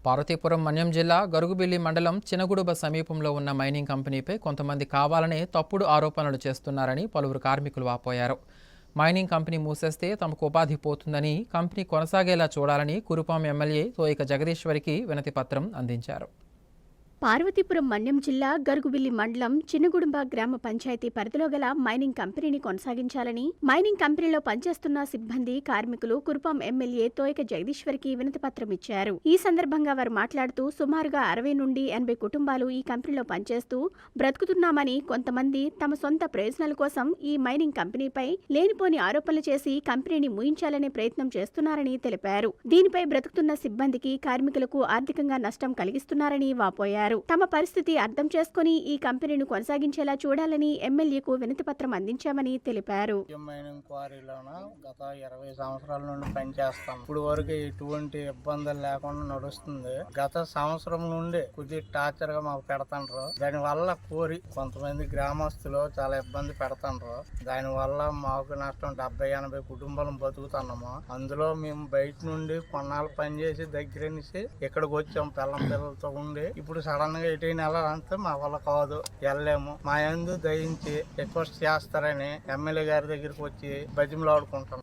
పార్వతీపురం మన్యం జిల్లా గరుగుబిల్లి మండలం చినగుడుబ సమీపంలో ఉన్న మైనింగ్ కంపెనీపై కొంతమంది కావాలనే తప్పుడు ఆరోపణలు చేస్తున్నారని పలువురు కార్మికులు వాపోయారు. మైనింగ్ కంపెనీ మూసేస్తే తమకు ఉపాధి పోతుందని, కంపెనీ కొనసాగేలా చూడాలని కురుపాం ఎమ్మెల్యే తోయిక జగదీశ్వరికి వినతి పత్రం అందించారు. పార్వతీపురం మన్యం జిల్లా గరుగుబిల్లి మండలం చిన్నగుడుంబ గ్రామ పంచాయతీ పరిధిలో గల మైనింగ్ కంపెనీని కొనసాగించాలని మైనింగ్ కంపెనీలో పనిచేస్తున్న సిబ్బంది కార్మికులు కురుపాం ఎమ్మెల్యే తోయిక జగదీశ్వరికి వినతిపత్రం ఇచ్చారు. ఈ సందర్భంగా వారు మాట్లాడుతూ సుమారుగా 60 నుండి 80 కుటుంబాలు ఈ కంపెనీలో పనిచేస్తూ బ్రతుకుతున్నామని, కొంతమంది తమ సొంత ప్రయోజనాల కోసం ఈ మైనింగ్ కంపెనీపై లేనిపోని ఆరోపణలు చేసి కంపెనీని ముయించాలనే ప్రయత్నం చేస్తున్నారని తెలిపారు. దీనిపై బ్రతుకుతున్న సిబ్బందికి, కార్మికులకు ఆర్థికంగా నష్టం కలిగిస్తున్నారని వాపోయారు. తమ పరిస్థితి అర్థం చేసుకుని ఈ కంపెనీని కొనసాగించేలా చూడాలని ఎమ్మెల్యేకు వినతిపత్రం అందించామని తెలిపారు. మైనింగ్ క్వారీలోన గత 20 సంవత్సరాల నుండి పనిచేస్తాం. ఇప్పుడు వరకు ఎటువంటి ఇబ్బందులు లేకుండా నడుస్తుంది. గత సంవత్సరం నుండి కొద్ది టార్చర్ గా మాకు పెడతాండ్రు. దాని వల్ల కోరి కొంతమంది గ్రామస్తులు చాలా ఇబ్బంది పెడతాండ్రు. దాని వల్ల మాకు నష్టం 70-80 కుటుంబాలను బతుకుతున్నాము. అందులో మేము బయట నుండి కొన్నాళ్ళు పనిచేసి దగ్గర నుంచి ఇక్కడికి వచ్చాం పిల్లలతో ఉండి. ఇప్పుడు సడన్ గా ఎటు వెళ్ళాలంటే మా వల్ల కాదు, వెళ్ళలేము. మా యందు దయించి రిక్వెస్ట్ చేస్తారని ఎమ్మెల్యే గారి దగ్గరికి వచ్చి బతిమలాడుకుంటాం.